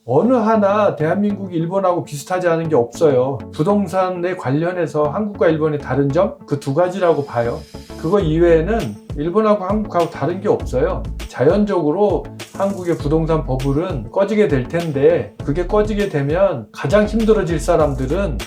어느 하나 대한민국이 일본하고 비슷하지 않은 게 없어요. 부동산에 관련해서 한국과 일본의 다른 점? 그 두 가지라고 봐요. 그거 이외에는 일본하고 한국하고 다른 게 없어요. 자연적으로 한국의 부동산 버블은 꺼지게 될 텐데, 그게 꺼지게 되면 가장 힘들어질 사람들은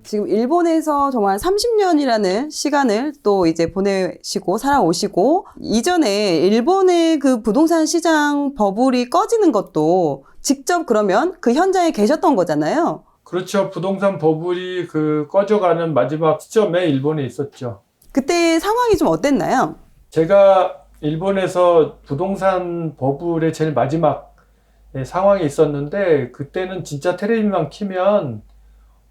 지금 일본에서 정말 30년이라는 시간을 또 이제 보내시고 살아오시고, 이전에 일본의 그 부동산 시장 버블이 꺼지는 것도 직접 그러면 그 현장에 계셨던 거잖아요. 그렇죠. 부동산 버블이 꺼져가는 마지막 시점에 일본에 있었죠. 그때 상황이 좀 어땠나요? 제가 일본에서 부동산 버블의 제일 마지막 상황에 있었는데, 그때는 진짜 텔레비만 키면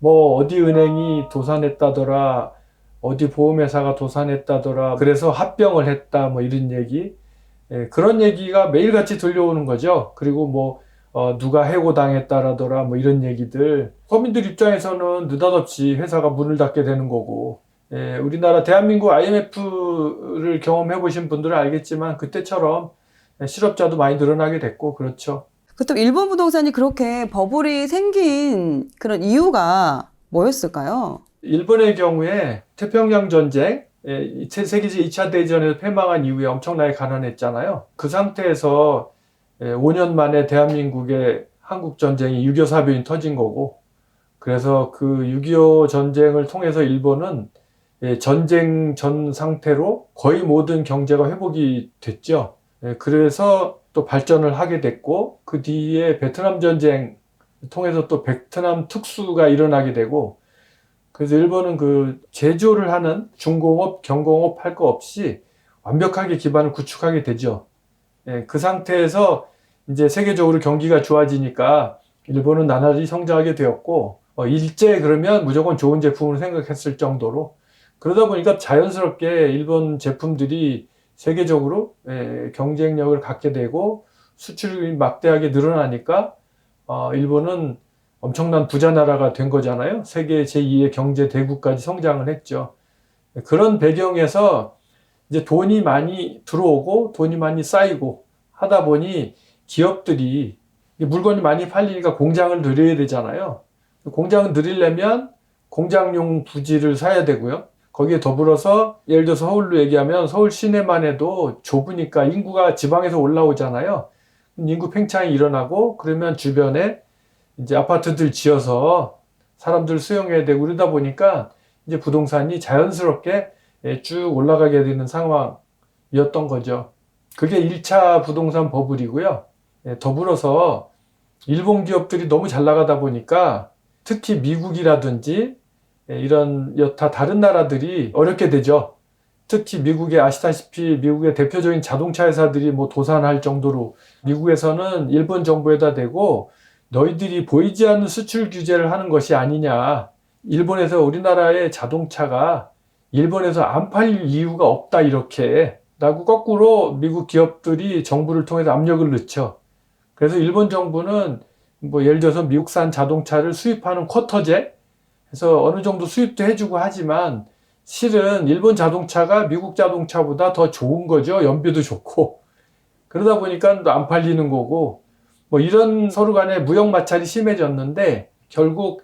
뭐 어디 은행이 도산했다더라, 어디 보험회사가 도산했다더라, 그래서 합병을 했다, 뭐 이런 얘기, 그런 얘기가 매일같이 들려오는 거죠. 그리고 뭐 누가 해고당했다라더라, 뭐 이런 얘기들. 서민들 입장에서는 느닷없이 회사가 문을 닫게 되는 거고, 우리나라 대한민국 IMF를 경험해 보신 분들은 알겠지만 그때처럼 실업자도 많이 늘어나게 됐고, 그렇죠. 그때 일본 부동산이 그렇게 버블이 생긴 그런 이유가 뭐였을까요? 일본의 경우에 태평양 전쟁, 세계제 2차 대전에서 패망한 이후에 엄청나게 가난했잖아요. 그 상태에서 5년 만에 대한민국의 한국 전쟁이 6.25 사변이 터진 거고, 그래서 그 6.25 전쟁을 통해서 일본은 전쟁 전 상태로 거의 모든 경제가 회복이 됐죠. 그래서 또 발전을 하게 됐고, 그 뒤에 베트남 전쟁 통해서 또 베트남 특수가 일어나게 되고, 그래서 일본은 제조를 하는 중공업, 경공업 할 거 없이 완벽하게 기반을 구축하게 되죠. 그 상태에서 이제 세계적으로 경기가 좋아지니까 일본은 나날이 성장하게 되었고, 일제 그러면 무조건 좋은 제품으로 생각했을 정도로, 그러다 보니까 자연스럽게 일본 제품들이 세계적으로 경쟁력을 갖게 되고 수출이 막대하게 늘어나니까 일본은 엄청난 부자 나라가 된 거잖아요. 세계 제2의 경제 대국까지 성장을 했죠. 그런 배경에서 이제 돈이 많이 들어오고 돈이 많이 쌓이고 하다 보니 기업들이 물건이 많이 팔리니까 공장을 늘려야 되잖아요. 공장을 늘리려면 공장용 부지를 사야 되고요. 거기에 더불어서 예를 들어서 서울로 얘기하면 서울 시내만 해도 좁으니까 인구가 지방에서 올라오잖아요. 인구 팽창이 일어나고 그러면 주변에 이제 아파트들 지어서 사람들 수용해야 되고 그러다 보니까 이제 부동산이 자연스럽게 쭉 올라가게 되는 상황이었던 거죠. 그게 1차 부동산 버블이고요. 더불어서 일본 기업들이 너무 잘 나가다 보니까 특히 미국이라든지 이런 여타 다른 나라들이 어렵게 되죠. 특히 미국에 아시다시피 미국의 대표적인 자동차 회사들이 뭐 도산할 정도로 미국에서는 일본 정부에다 대고 너희들이 보이지 않는 수출 규제를 하는 것이 아니냐. 일본에서 우리나라의 자동차가 일본에서 안 팔릴 이유가 없다 이렇게 라고 거꾸로 미국 기업들이 정부를 통해서 압력을 넣죠. 그래서 일본 정부는 뭐 예를 들어서 미국산 자동차를 수입하는 쿼터제 그래서 어느 정도 수입도 해주고 하지만 실은 일본 자동차가 미국 자동차보다 더 좋은 거죠. 연비도 좋고. 그러다 보니까 안 팔리는 거고 뭐 이런 서로 간에 무역 마찰이 심해졌는데 결국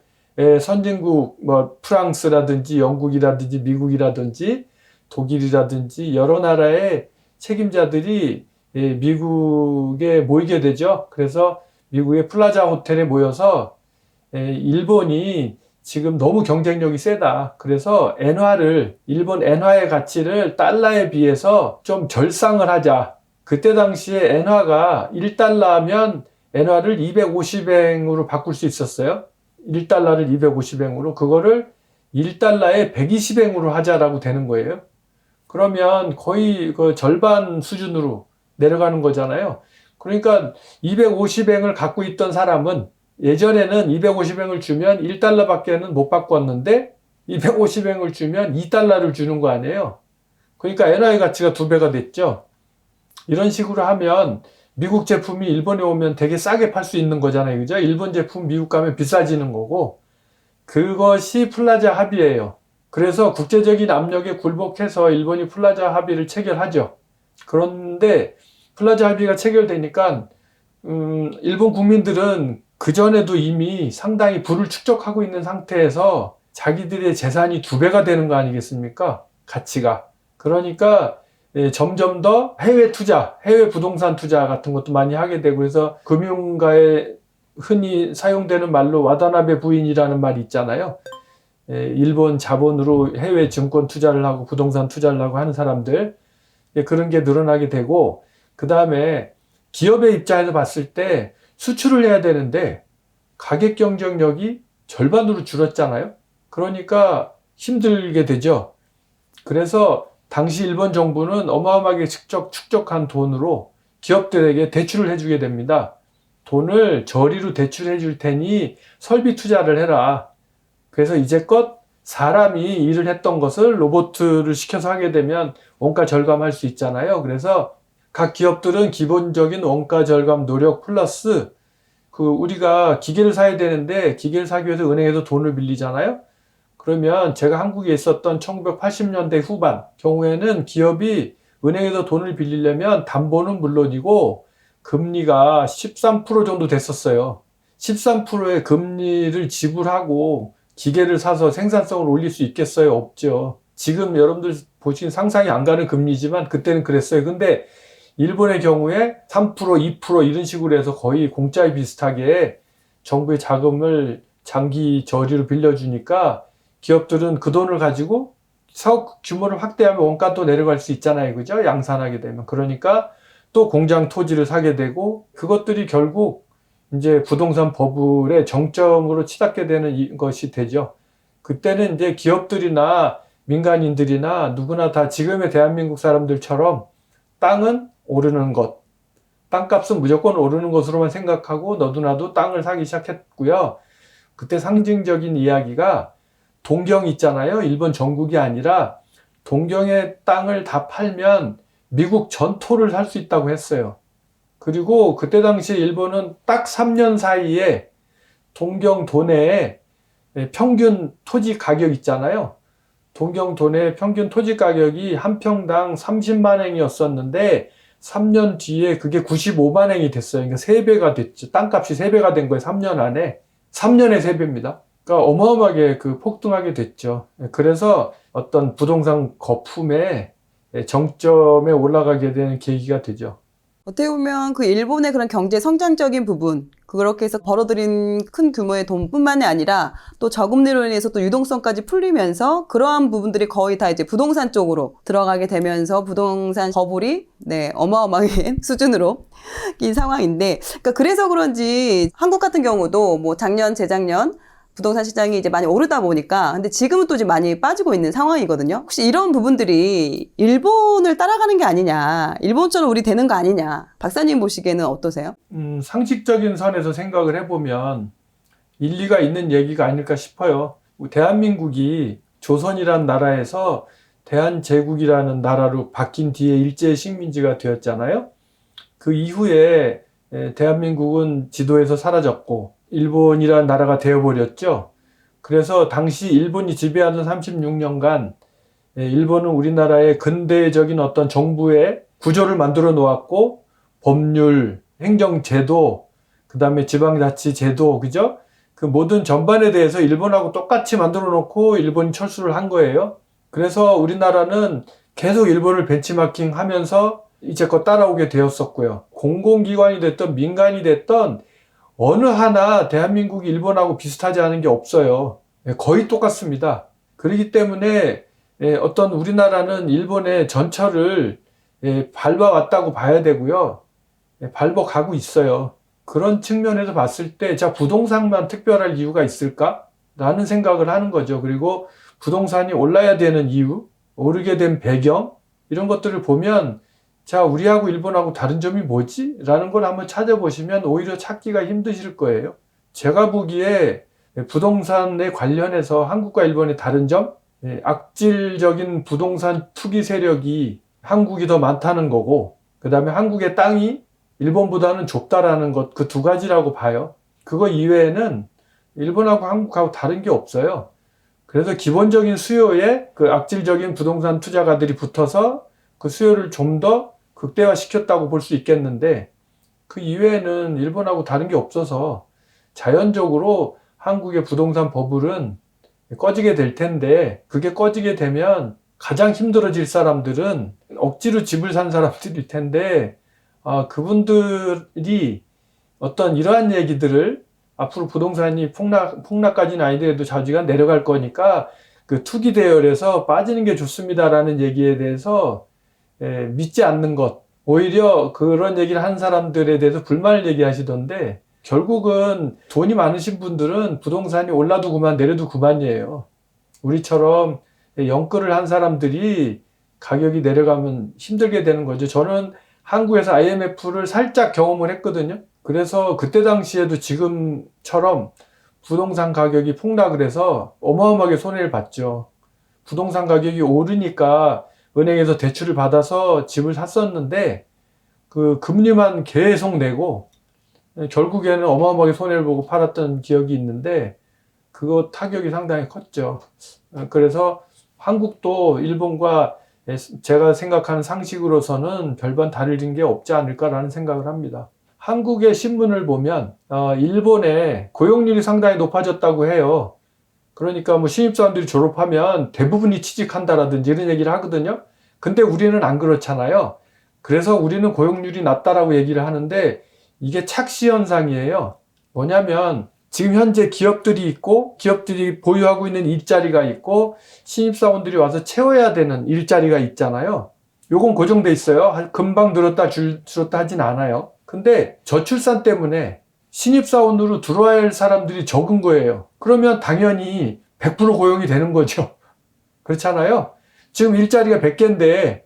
선진국 뭐 프랑스라든지 영국이라든지 미국이라든지 독일이라든지 여러 나라의 책임자들이 미국에 모이게 되죠. 그래서 미국의 플라자 호텔에 모여서 일본이 지금 너무 경쟁력이 세다. 그래서 일본 엔화의 가치를 달러에 비해서 좀 절상을 하자. 그때 당시에 엔화가 1달러면 엔화를 250엔으로 바꿀 수 있었어요. 1달러를 250엔으로. 그거를 1달러에 120엔으로 하자라고 되는 거예요. 그러면 거의 그 절반 수준으로 내려가는 거잖아요. 그러니까 250엔을 갖고 있던 사람은 예전에는 250엔을 주면 1달러밖에는 못 바꿨는데 250엔을 주면 2달러를 주는 거 아니에요. 그러니까 엔화의 가치가 2배가 됐죠. 이런 식으로 하면 미국 제품이 일본에 오면 되게 싸게 팔 수 있는 거잖아요. 그죠? 일본 제품 미국 가면 비싸지는 거고 그것이 플라자 합의예요. 그래서 국제적인 압력에 굴복해서 일본이 플라자 합의를 체결하죠. 그런데 플라자 합의가 체결되니까 일본 국민들은 그전에도 이미 상당히 부를 축적하고 있는 상태에서 자기들의 재산이 2배가 되는 거 아니겠습니까? 가치가. 그러니까 점점 더 해외 투자, 해외 부동산 투자 같은 것도 많이 하게 되고, 그래서 금융가에 흔히 사용되는 말로 와다나베 부인이라는 말이 있잖아요. 일본 자본으로 해외 증권 투자를 하고 부동산 투자를 하고 하는 사람들, 그런 게 늘어나게 되고, 그 다음에 기업의 입장에서 봤을 때 수출을 해야 되는데 가격 경쟁력이 절반으로 줄었잖아요. 그러니까 힘들게 되죠. 그래서 당시 일본 정부는 어마어마하게 축적한 돈으로 기업들에게 대출을 해주게 됩니다. 돈을 저리로 대출해 줄 테니 설비 투자를 해라. 그래서 이제껏 사람이 일을 했던 것을 로봇을 시켜서 하게 되면 원가 절감할 수 있잖아요. 그래서 각 기업들은 기본적인 원가 절감 노력 플러스 우리가 기계를 사야 되는데 기계를 사기 위해서 은행에서 돈을 빌리잖아요. 그러면 제가 한국에 있었던 1980년대 후반 경우에는 기업이 은행에서 돈을 빌리려면 담보는 물론이고 금리가 13% 정도 됐었어요. 13%의 금리를 지불하고 기계를 사서 생산성을 올릴 수 있겠어요? 없죠. 지금 여러분들 보시긴 상상이 안 가는 금리지만 그때는 그랬어요. 근데 일본의 경우에 3%, 2% 이런 식으로 해서 거의 공짜에 비슷하게 정부의 자금을 장기 저리로 빌려주니까 기업들은 그 돈을 가지고 사업 규모를 확대하면 원가도 내려갈 수 있잖아요. 그죠? 양산하게 되면. 그러니까 또 공장 토지를 사게 되고 그것들이 결국 이제 부동산 버블의 정점으로 치닫게 되는 것이 되죠. 그때는 이제 기업들이나 민간인들이나 누구나 다 지금의 대한민국 사람들처럼 땅은 오르는 것, 땅값은 무조건 오르는 것으로만 생각하고 너도나도 땅을 사기 시작했고요. 그때 상징적인 이야기가 동경 있잖아요. 일본 전국이 아니라 동경의 땅을 다 팔면 미국 전토를 살 수 있다고 했어요. 그리고 그때 당시 일본은 딱 3년 사이에 동경 도내에 평균 토지 가격 있잖아요. 동경 도내 평균 토지 가격이 한 평당 30만 엔이었었는데 3년 뒤에 그게 95만 엔이 됐어요. 그러니까 3배가 됐죠. 땅값이 3배가 된 거예요. 3년 안에. 3년에 3배입니다. 그러니까 어마어마하게 폭등하게 됐죠. 그래서 어떤 부동산 거품의 정점에 올라가게 되는 계기가 되죠. 어떻게 보면 그 일본의 그런 경제 성장적인 부분, 그렇게 해서 벌어들인 큰 규모의 돈뿐만이 아니라 또 저금리로 인해서 또 유동성까지 풀리면서 그러한 부분들이 거의 다 이제 부동산 쪽으로 들어가게 되면서 부동산 버블이 어마어마한 수준으로 낀 상황인데, 그러니까 그래서 그런지 한국 같은 경우도 뭐 작년, 재작년 부동산 시장이 이제 많이 오르다 보니까 근데 지금은 또 이제 많이 빠지고 있는 상황이거든요. 혹시 이런 부분들이 일본을 따라가는 게 아니냐, 일본처럼 우리 되는 거 아니냐, 박사님 보시기에는 어떠세요? 상식적인 선에서 생각을 해보면 일리가 있는 얘기가 아닐까 싶어요. 대한민국이 조선이란 나라에서 대한제국이라는 나라로 바뀐 뒤에 일제 식민지가 되었잖아요. 그 이후에 대한민국은 지도에서 사라졌고 일본이라는 나라가 되어버렸죠. 그래서 당시 일본이 지배하던 36년간 일본은 우리나라의 근대적인 어떤 정부의 구조를 만들어 놓았고 법률, 행정제도, 그 다음에 지방자치제도, 그죠? 그 모든 전반에 대해서 일본하고 똑같이 만들어 놓고 일본이 철수를 한 거예요. 그래서 우리나라는 계속 일본을 벤치마킹 하면서 이제껏 따라오게 되었었고요. 공공기관이 됐던 민간이 됐던 어느 하나 대한민국이 일본하고 비슷하지 않은 게 없어요. 거의 똑같습니다. 그렇기 때문에 어떤 우리나라는 일본의 전철을 밟아왔다고 봐야 되고요. 밟아가고 있어요. 그런 측면에서 봤을 때 자, 부동산만 특별할 이유가 있을까? 라는 생각을 하는 거죠. 그리고 부동산이 올라야 되는 이유, 오르게 된 배경, 이런 것들을 보면 자, 우리하고 일본하고 다른 점이 뭐지? 라는 걸 한번 찾아보시면 오히려 찾기가 힘드실 거예요. 제가 보기에 부동산에 관련해서 한국과 일본의 다른 점, 악질적인 부동산 투기 세력이 한국이 더 많다는 거고, 그 다음에 한국의 땅이 일본보다는 좁다라는 것, 그 두 가지라고 봐요. 그거 이외에는 일본하고 한국하고 다른 게 없어요. 그래서 기본적인 수요에 그 악질적인 부동산 투자가들이 붙어서 그 수요를 좀 더 극대화시켰다고 볼 수 있겠는데 그 이외에는 일본하고 다른 게 없어서 자연적으로 한국의 부동산 버블은 꺼지게 될 텐데 그게 꺼지게 되면 가장 힘들어질 사람들은 억지로 집을 산 사람들일 텐데 그분들이 어떤 이러한 얘기들을 앞으로 부동산이 폭락까지는 아니더라도 좌지가 내려갈 거니까 그 투기 대열에서 빠지는 게 좋습니다라는 얘기에 대해서 믿지 않는 것. 오히려 그런 얘기를 한 사람들에 대해서 불만을 얘기하시던데 결국은 돈이 많으신 분들은 부동산이 올라도 그만 내려도 그만이에요. 우리처럼 영끌을 한 사람들이 가격이 내려가면 힘들게 되는 거죠. 저는 한국에서 IMF를 살짝 경험을 했거든요. 그래서 그때 당시에도 지금처럼 부동산 가격이 폭락을 해서 어마어마하게 손해를 봤죠. 부동산 가격이 오르니까 은행에서 대출을 받아서 집을 샀었는데 그 금리만 계속 내고 결국에는 어마어마하게 손해를 보고 팔았던 기억이 있는데 그거 타격이 상당히 컸죠. 그래서 한국도 일본과 제가 생각하는 상식으로서는 별반 다른 게 없지 않을까라는 생각을 합니다. 한국의 신문을 보면 일본의 고용률이 상당히 높아졌다고 해요. 그러니까 뭐 신입사원들이 졸업하면 대부분이 취직한다라든지 이런 얘기를 하거든요. 근데 우리는 안 그렇잖아요. 그래서 우리는 고용률이 낮다라고 얘기를 하는데 이게 착시 현상이에요. 뭐냐면 지금 현재 기업들이 있고 기업들이 보유하고 있는 일자리가 있고 신입사원들이 와서 채워야 되는 일자리가 있잖아요. 요건 고정돼 있어요. 금방 늘었다 줄었다 하진 않아요. 근데 저출산 때문에 신입사원으로 들어와야 할 사람들이 적은 거예요. 그러면 당연히 100% 고용이 되는 거죠. 그렇잖아요. 지금 일자리가 100개인데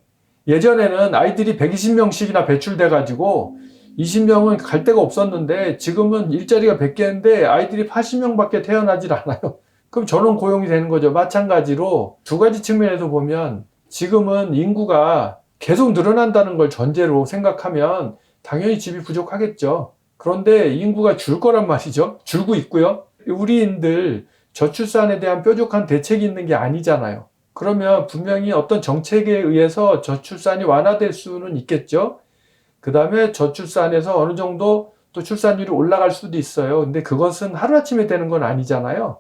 예전에는 아이들이 120명씩이나 배출돼 가지고 20명은 갈 데가 없었는데 지금은 일자리가 100개인데 아이들이 80명밖에 태어나질 않아요. 그럼 전원 고용이 되는 거죠. 마찬가지로 두 가지 측면에서 보면 지금은 인구가 계속 늘어난다는 걸 전제로 생각하면 당연히 집이 부족하겠죠. 그런데 인구가 줄 거란 말이죠. 줄고 있고요. 우리인들 저출산에 대한 뾰족한 대책이 있는 게 아니잖아요. 그러면 분명히 어떤 정책에 의해서 저출산이 완화될 수는 있겠죠. 그 다음에 저출산에서 어느 정도 또 출산율이 올라갈 수도 있어요. 근데 그것은 하루아침에 되는 건 아니잖아요.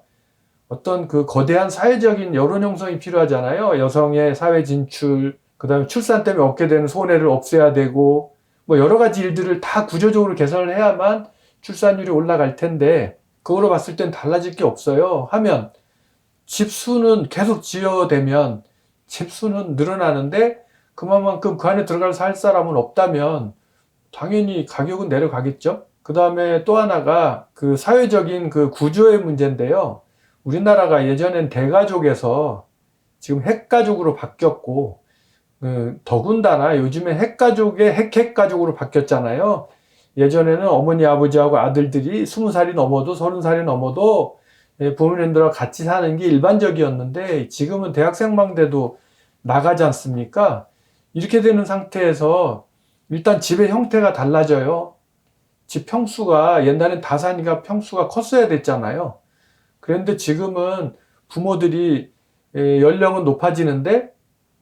어떤 그 거대한 사회적인 여론 형성이 필요하잖아요. 여성의 사회 진출, 그 다음에 출산 때문에 얻게 되는 손해를 없애야 되고, 뭐 여러 가지 일들을 다 구조적으로 개선을 해야만 출산율이 올라갈 텐데, 그거로 봤을 땐 달라질 게 없어요. 하면, 집수는 계속 지어대면, 집수는 늘어나는데, 그만큼 그 안에 들어가서 살 사람은 없다면, 당연히 가격은 내려가겠죠? 그 다음에 또 하나가 그 사회적인 그 구조의 문제인데요. 우리나라가 예전엔 대가족에서 지금 핵가족으로 바뀌었고, 더군다나 요즘에 핵가족의 핵가족으로 바뀌었잖아요. 예전에는 어머니, 아버지하고 아들들이 20살이 넘어도 30살이 넘어도 부모님들과 같이 사는 게 일반적이었는데 지금은 대학생만 돼도 나가지 않습니까? 이렇게 되는 상태에서 일단 집의 형태가 달라져요. 집 평수가 옛날엔 다산이가 평수가 컸어야 됐잖아요. 그런데 지금은 부모들이 연령은 높아지는데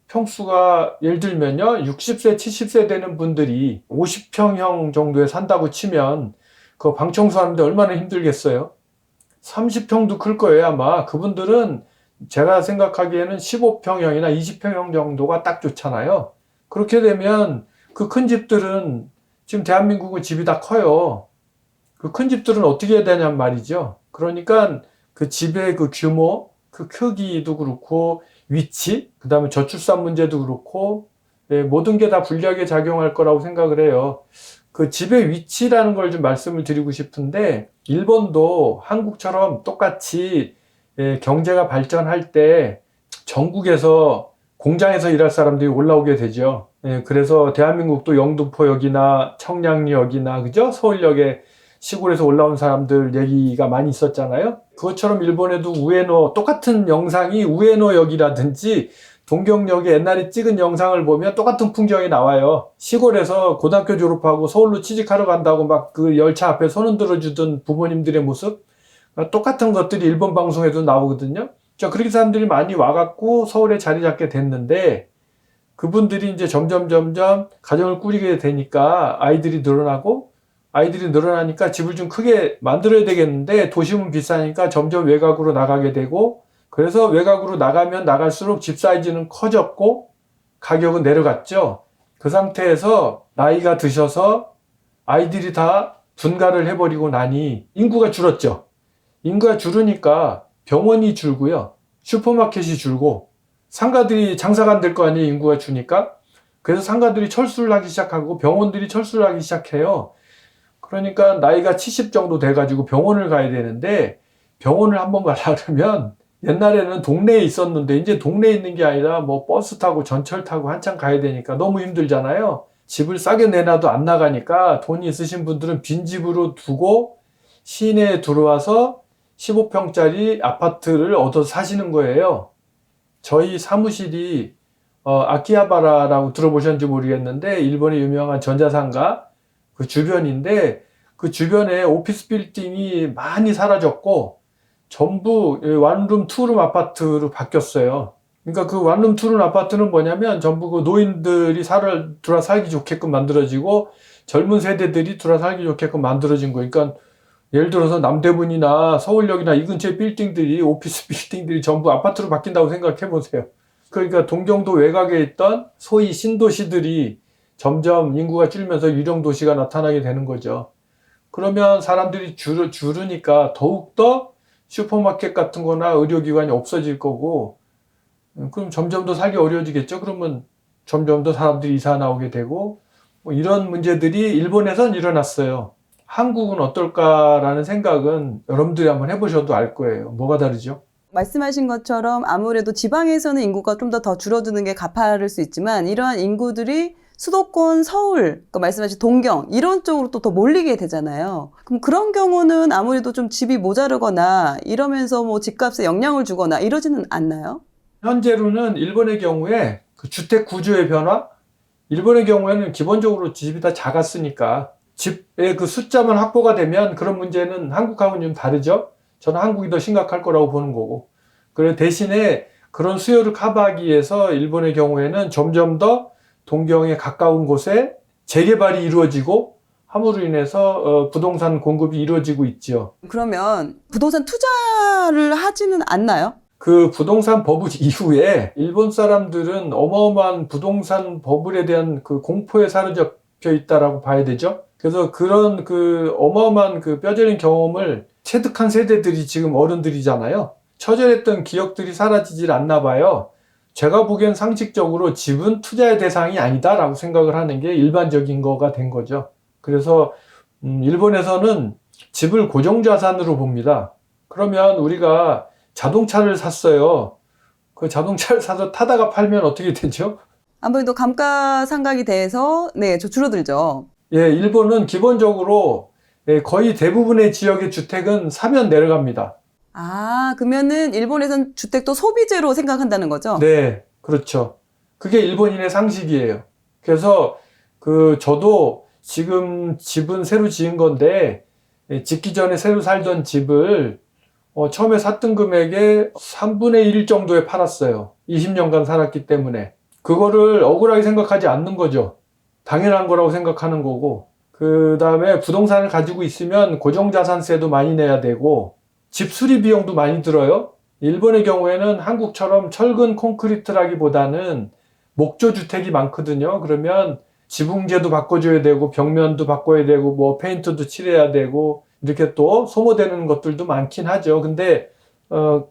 평수가 예를 들면요 60세 70세 되는 분들이 50평형 정도에 산다고 치면 그 방 청소하는데 얼마나 힘들겠어요. 30평도 클 거예요 아마. 그분들은 제가 생각하기에는 15평형이나 20평형 정도가 딱 좋잖아요. 그렇게 되면 그 큰 집들은 지금 대한민국은 집이 다 커요. 그 큰 집들은 어떻게 해야 되냔 말이죠. 그러니까 그 집의 그 규모, 그 크기도 그렇고 위치, 그 다음에 저출산 문제도 그렇고 모든 게 다 불리하게 작용할 거라고 생각을 해요. 그 집의 위치라는 걸 좀 말씀을 드리고 싶은데 일본도 한국처럼 똑같이 경제가 발전할 때 전국에서 공장에서 일할 사람들이 올라오게 되죠. 그래서 대한민국도 영등포역이나 청량리역이나 그죠? 서울역에 시골에서 올라온 사람들 얘기가 많이 있었잖아요. 그것처럼 일본에도 우에노 똑같은 영상이 우에노역이라든지 동경역에 옛날에 찍은 영상을 보면 똑같은 풍경이 나와요. 시골에서 고등학교 졸업하고 서울로 취직하러 간다고 막 그 열차 앞에 손 흔들어 주던 부모님들의 모습 똑같은 것들이 일본 방송에도 나오거든요. 그렇게 사람들이 많이 와갖고 서울에 자리 잡게 됐는데 그분들이 이제 점점 가정을 꾸리게 되니까 아이들이 늘어나니까 집을 좀 크게 만들어야 되겠는데 도심은 비싸니까 점점 외곽으로 나가게 되고, 그래서 외곽으로 나가면 나갈수록 집 사이즈는 커졌고 가격은 내려갔죠. 그 상태에서 나이가 드셔서 아이들이 다 분가를 해버리고 나니 인구가 줄었죠. 인구가 줄으니까 병원이 줄고요. 슈퍼마켓이 줄고 상가들이 장사가 안 될 거 아니에요. 인구가 주니까. 그래서 상가들이 철수를 하기 시작하고 병원들이 철수를 하기 시작해요. 그러니까 나이가 70 정도 돼가지고 병원을 가야 되는데, 병원을 한번 가려면 옛날에는 동네에 있었는데 이제 동네에 있는 게 아니라 뭐 버스 타고 전철 타고 한참 가야 되니까 너무 힘들잖아요. 집을 싸게 내놔도 안 나가니까 돈이 있으신 분들은 빈집으로 두고 시내에 들어와서 15평짜리 아파트를 얻어 사시는 거예요. 저희 사무실이 아키하바라라고 들어보셨는지 모르겠는데 일본의 유명한 전자상가 그 주변인데, 그 주변에 오피스 빌딩이 많이 사라졌고 전부 원룸 투룸 아파트로 바뀌었어요. 그러니까 그 원룸 투룸 아파트는 뭐냐면 전부 그 노인들이 들어 살기 좋게끔 만들어지고 젊은 세대들이 들어 살기 좋게끔 만들어진 거. 그러니까 예를 들어서 남대문이나 서울역이나 이 근처의 빌딩들이, 오피스 빌딩들이 전부 아파트로 바뀐다고 생각해 보세요. 그러니까 동경도 외곽에 있던 소위 신도시들이 점점 인구가 줄면서 유령 도시가 나타나게 되는 거죠. 그러면 사람들이 줄으니까 더욱더 슈퍼마켓 같은 거나 의료기관이 없어질 거고, 그럼 점점 더 살기 어려워지겠죠. 그러면 점점 더 사람들이 이사 나오게 되고, 뭐 이런 문제들이 일본에선 일어났어요. 한국은 어떨까라는 생각은 여러분들이 한번 해보셔도 알 거예요. 뭐가 다르죠? 말씀하신 것처럼 아무래도 지방에서는 인구가 좀 더 줄어드는 게 가파를 수 있지만, 이러한 인구들이 수도권, 서울, 그러니까 말씀하신 동경 이런 쪽으로 또 더 몰리게 되잖아요. 그럼 그런 경우는 아무래도 좀 집이 모자르거나 이러면서 뭐 집값에 영향을 주거나 이러지는 않나요? 현재로는 일본의 경우에 그 주택 구조의 변화, 일본의 경우에는 기본적으로 집이 다 작았으니까 집의 그 숫자만 확보가 되면 그런 문제는 한국하고는 좀 다르죠. 저는 한국이 더 심각할 거라고 보는 거고. 그래 대신에 그런 수요를 커버하기 위해서 일본의 경우에는 점점 더 동경에 가까운 곳에 재개발이 이루어지고 함으로 인해서 부동산 공급이 이루어지고 있죠. 그러면 부동산 투자를 하지는 않나요? 그 부동산 버블 이후에 일본 사람들은 어마어마한 부동산 버블에 대한 그 공포에 사로잡혀 있다라고 봐야 되죠. 그래서 그런 그 어마어마한 그 뼈저린 경험을 체득한 세대들이 지금 어른들이잖아요. 처절했던 기억들이 사라지질 않나 봐요. 제가 보기엔 상식적으로 집은 투자의 대상이 아니다라고 생각을 하는 게 일반적인 거가 된 거죠. 그래서 일본에서는 집을 고정자산으로 봅니다. 그러면 우리가 자동차를 샀어요. 그 자동차를 사서 타다가 팔면 어떻게 되죠? 아무래도 감가상각이 돼서 줄어들죠. 예, 일본은 기본적으로 거의 대부분의 지역의 주택은 사면 내려갑니다. 아, 그러면은 일본에선 주택도 소비재로 생각한다는 거죠? 네, 그렇죠. 그게 일본인의 상식이에요. 그래서 저도 지금 집은 새로 지은 건데, 짓기 전에 새로 살던 집을 처음에 샀던 금액의 3분의 1 정도에 팔았어요. 20년간 살았기 때문에. 그거를 억울하게 생각하지 않는 거죠. 당연한 거라고 생각하는 거고, 그 다음에 부동산을 가지고 있으면 고정자산세도 많이 내야 되고, 집 수리 비용도 많이 들어요. 일본의 경우에는 한국처럼 철근 콘크리트라기보다는 목조주택이 많거든요. 그러면 지붕재도 바꿔줘야 되고, 벽면도 바꿔야 되고, 뭐 페인트도 칠해야 되고, 이렇게 또 소모되는 것들도 많긴 하죠. 근데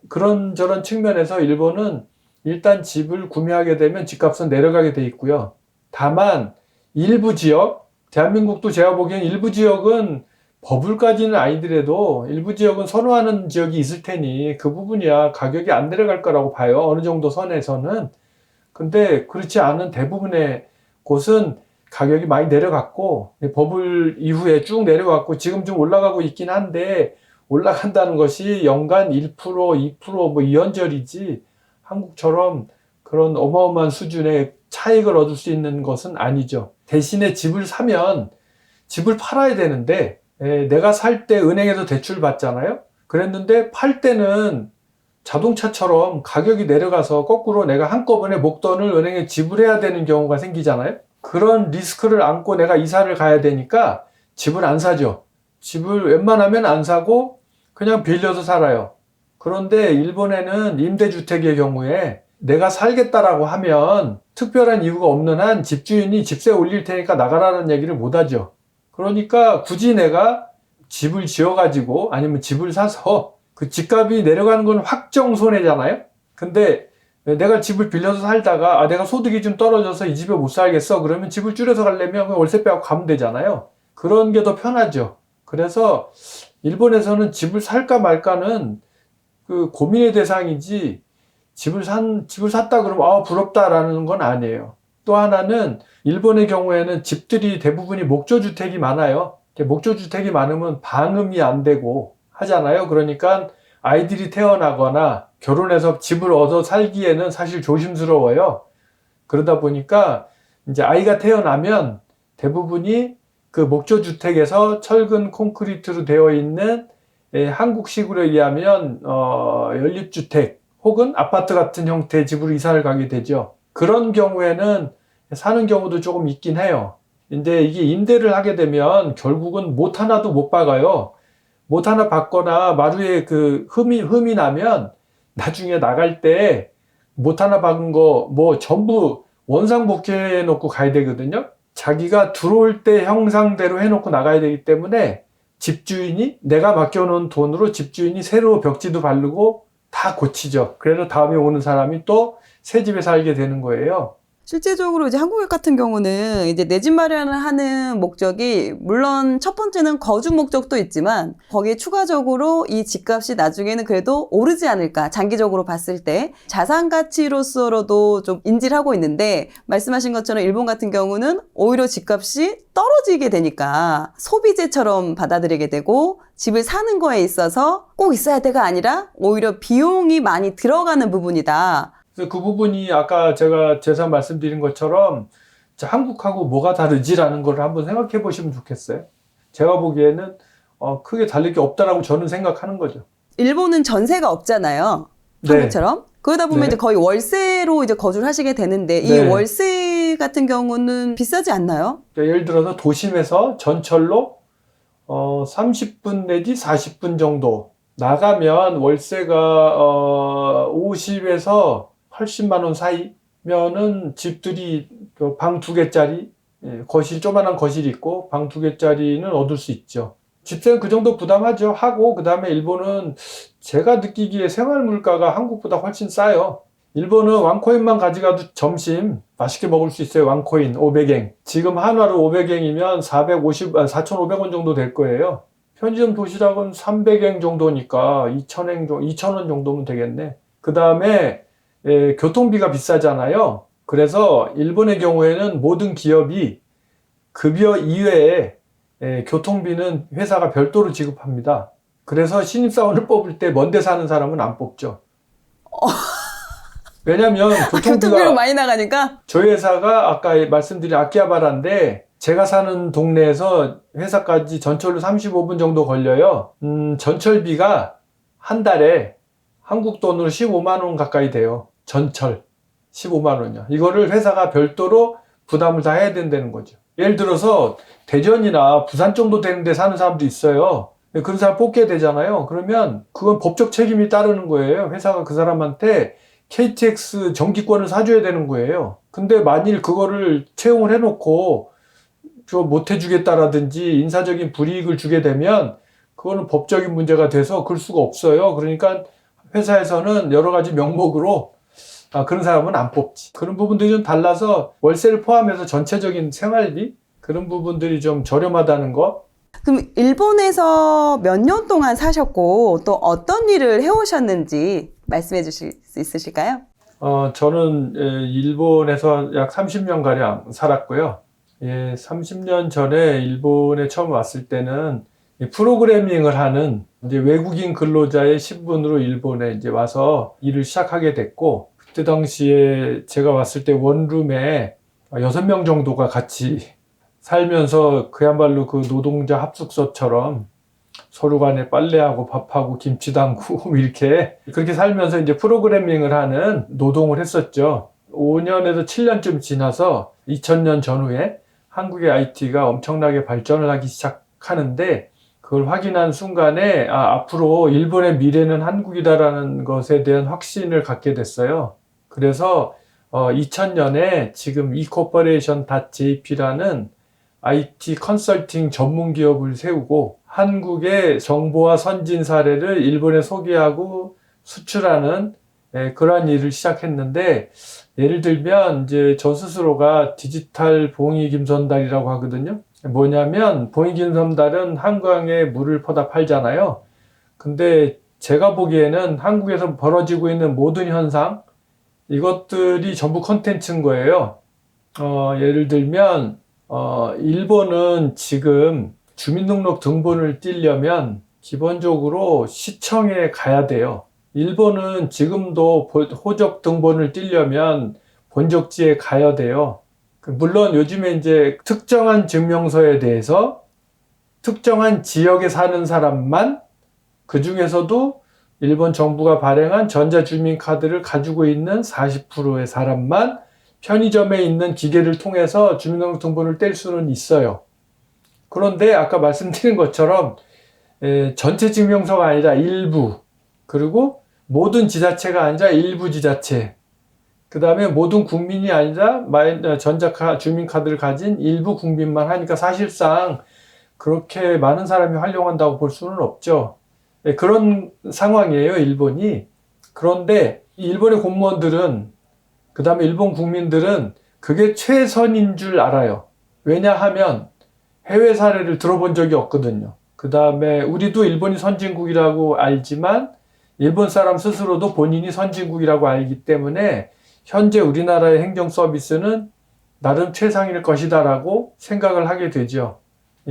그런저런 측면에서 일본은 일단 집을 구매하게 되면 집값은 내려가게 돼 있고요. 다만 일부 지역, 대한민국도 제가 보기엔 일부 지역은 버블까지는 아니더라도 일부 지역은 선호하는 지역이 있을 테니 그 부분이야 가격이 안 내려갈 거라고 봐요. 어느 정도 선에서는. 근데 그렇지 않은 대부분의 곳은 가격이 많이 내려갔고 버블 이후에 쭉 내려갔고 지금 좀 올라가고 있긴 한데, 올라간다는 것이 연간 1%, 2% 뭐 이연절이지 한국처럼 그런 어마어마한 수준의 차익을 얻을 수 있는 것은 아니죠. 대신에 집을 사면 집을 팔아야 되는데, 내가 살 때 은행에서 대출 받잖아요. 그랬는데 팔 때는 자동차처럼 가격이 내려가서 거꾸로 내가 한꺼번에 목돈을 은행에 지불해야 되는 경우가 생기잖아요. 그런 리스크를 안고 내가 이사를 가야 되니까 집을 안 사죠. 집을 웬만하면 안 사고 그냥 빌려서 살아요. 그런데 일본에는 임대주택의 경우에 내가 살겠다라고 하면 특별한 이유가 없는 한 집주인이 집세 올릴 테니까 나가라는 얘기를 못 하죠. 그러니까 굳이 내가 집을 지어가지고 아니면 집을 사서 그 집값이 내려가는 건 확정 손해잖아요. 근데 내가 집을 빌려서 살다가 내가 소득이 좀 떨어져서 이 집에 못 살겠어. 그러면 집을 줄여서 가려면 그냥 월세 빼고 가면 되잖아요. 그런 게 더 편하죠. 그래서 일본에서는 집을 살까 말까는 그 고민의 대상이지 집을 샀다 그러면 부럽다라는 건 아니에요. 또 하나는 일본의 경우에는 집들이 대부분이 목조주택이 많아요. 목조주택이 많으면 방음이 안 되고 하잖아요. 그러니까 아이들이 태어나거나 결혼해서 집을 얻어 살기에는 사실 조심스러워요. 그러다 보니까 이제 아이가 태어나면 대부분이 그 목조주택에서 철근 콘크리트로 되어 있는 한국식으로 의하면 연립주택 혹은 아파트 같은 형태의 집으로 이사를 가게 되죠. 그런 경우에는 사는 경우도 조금 있긴 해요. 근데 이게 임대를 하게 되면 결국은 못 하나도 못 박아요. 못 하나 박거나 마루에 그 흠이 나면 나중에 나갈 때 못 하나 박은 거 뭐 전부 원상복귀해 놓고 가야 되거든요. 자기가 들어올 때 형상대로 해놓고 나가야 되기 때문에 집주인이 내가 맡겨놓은 돈으로 집주인이 새로 벽지도 바르고 다 고치죠. 그래서 다음에 오는 사람이 또 새 집에 살게 되는 거예요. 실제적으로 이제 한국 같은 경우는 이제 내 집 마련을 하는 목적이 물론 첫 번째는 거주 목적도 있지만 거기에 추가적으로 이 집값이 나중에는 그래도 오르지 않을까 장기적으로 봤을 때 자산 가치로서로도 좀 인지를 하고 있는데 말씀하신 것처럼 일본 같은 경우는 오히려 집값이 떨어지게 되니까 소비재처럼 받아들이게 되고 집을 사는 거에 있어서 꼭 있어야 돼가 아니라 오히려 비용이 많이 들어가는 부분이다. 그래서 그 부분이 아까 제가 재산 말씀드린 것처럼 한국하고 뭐가 다르지라는 걸 한번 생각해 보시면 좋겠어요. 제가 보기에는 크게 다를 게 없다라고 저는 생각하는 거죠. 일본은 전세가 없잖아요. 네. 한국처럼. 그러다 보면 네. 이제 거의 월세로 이제 거주를 하시게 되는데 이 네. 월세 같은 경우는 비싸지 않나요? 예를 들어서 도심에서 전철로 30분 내지 40분 정도 나가면 월세가 50에서 80만 원 사이면은 집들이 방 2개짜리 거실 조만한 거실이 있고 방 2개짜리는 얻을 수 있죠. 집세는 그 정도 부담하죠. 하고 그다음에 일본은 제가 느끼기에 생활 물가가 한국보다 훨씬 싸요. 일본은 왕코인만 가져가도 점심 맛있게 먹을 수 있어요. 왕코인 500엔. 지금 한화로 500엔이면 4,500원 정도 될 거예요. 편의점 도시락은 300엔 정도니까 2,000원 정도면 되겠네. 그 다음에 교통비가 비싸잖아요. 그래서 일본의 경우에는 모든 기업이 급여 이외에 교통비는 회사가 별도로 지급합니다. 그래서 신입사원을 뽑을 때 먼데 사는 사람은 안 뽑죠. 왜냐면 교통비로 교통비가 많이 나가니까 저희 회사가 아까 말씀드린 아키하바라인데 제가 사는 동네에서 회사까지 전철로 35분 정도 걸려요. 전철비가 한 달에 한국 돈으로 15만 원 가까이 돼요. 전철 15만 원이요. 이거를 회사가 별도로 부담을 다 해야 된다는 거죠. 예를 들어서 대전이나 부산 정도 되는데 사는 사람도 있어요. 그런 사람 뽑게 되잖아요. 그러면 그건 법적 책임이 따르는 거예요. 회사가 그 사람한테 KTX 정기권을 사줘야 되는 거예요. 근데 만일 그거를 채용을 해놓고 못 해주겠다라든지 인사적인 불이익을 주게 되면 그거는 법적인 문제가 돼서 그럴 수가 없어요. 그러니까 회사에서는 여러 가지 명목으로 그런 사람은 안 뽑지. 그런 부분들이 좀 달라서 월세를 포함해서 전체적인 생활비 그런 부분들이 좀 저렴하다는 거. 그럼 일본에서 몇 년 동안 사셨고 또 어떤 일을 해오셨는지 말씀해 주실 수 있으실까요? 저는 일본에서 약 30년가량 살았고요. 30년 전에 일본에 처음 왔을 때는 프로그래밍을 하는 이제 외국인 근로자의 신분으로 일본에 이제 와서 일을 시작하게 됐고, 그때 당시에 제가 왔을 때 원룸에 6명 정도가 같이 살면서 그야말로 그 노동자 합숙소처럼 서로 간에 빨래하고 밥하고 김치 담그고 이렇게 그렇게 살면서 이제 프로그래밍을 하는 노동을 했었죠. 5년에서 7년쯤 지나서 2000년 전후에 한국의 IT가 엄청나게 발전을 하기 시작하는데 그걸 확인한 순간에 앞으로 일본의 미래는 한국이다라는 것에 대한 확신을 갖게 됐어요. 그래서 2000년에 지금 ecorporation.jp라는 IT 컨설팅 전문 기업을 세우고 한국의 정보화 선진 사례를 일본에 소개하고 수출하는 그러한 일을 시작했는데 예를 들면 이제 저 스스로가 디지털 봉이 김선달이라고 하거든요. 뭐냐면 봉이 김선달은 한강에 물을 퍼다 팔잖아요. 근데 제가 보기에는 한국에서 벌어지고 있는 모든 현상 이것들이 전부 컨텐츠인 거예요. 예를 들면 일본은 지금 주민등록 등본을 떼려면 기본적으로 시청에 가야 돼요. 일본은 지금도 호적 등본을 떼려면 본적지에 가야 돼요. 물론 요즘에 이제 특정한 증명서에 대해서 특정한 지역에 사는 사람만 그 중에서도 일본 정부가 발행한 전자주민카드를 가지고 있는 40%의 사람만 편의점에 있는 기계를 통해서 주민등록등본을 뗄 수는 있어요. 그런데 아까 말씀드린 것처럼 전체 증명서가 아니라 일부, 그리고 모든 지자체가 아니라 일부 지자체, 그 다음에 모든 국민이 아니라 주민카드를 가진 일부 국민만 하니까 사실상 그렇게 많은 사람이 활용한다고 볼 수는 없죠. 그런 상황이에요, 일본이. 그런데 일본의 공무원들은, 그 다음에 일본 국민들은 그게 최선인 줄 알아요. 왜냐하면 해외 사례를 들어본 적이 없거든요. 그 다음에 우리도 일본이 선진국이라고 알지만 일본 사람 스스로도 본인이 선진국이라고 알기 때문에 현재 우리나라의 행정 서비스는 나름 최상일 것이다라고 생각을 하게 되죠.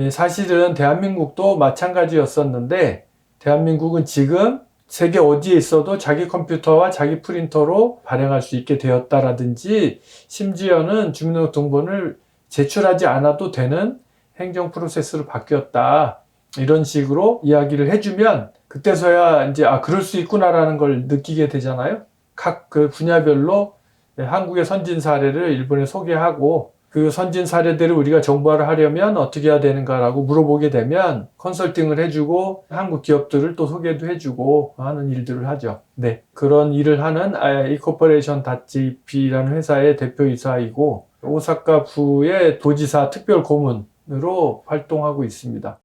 사실은 대한민국도 마찬가지였었는데 대한민국은 지금 세계 어디에 있어도 자기 컴퓨터와 자기 프린터로 발행할 수 있게 되었다라든지 심지어는 주민등록등본을 제출하지 않아도 되는 행정 프로세스로 바뀌었다. 이런 식으로 이야기를 해주면 그때서야 이제 그럴 수 있구나라는 걸 느끼게 되잖아요. 각 그 분야별로 한국의 선진 사례를 일본에 소개하고 그 선진 사례들을 우리가 정보화를 하려면 어떻게 해야 되는가라고 물어보게 되면 컨설팅을 해주고 한국 기업들을 또 소개도 해주고 하는 일들을 하죠. 네, 그런 일을 하는 ecorporation.jp라는 회사의 대표이사이고 오사카 부의 도지사 특별 고문으로 활동하고 있습니다.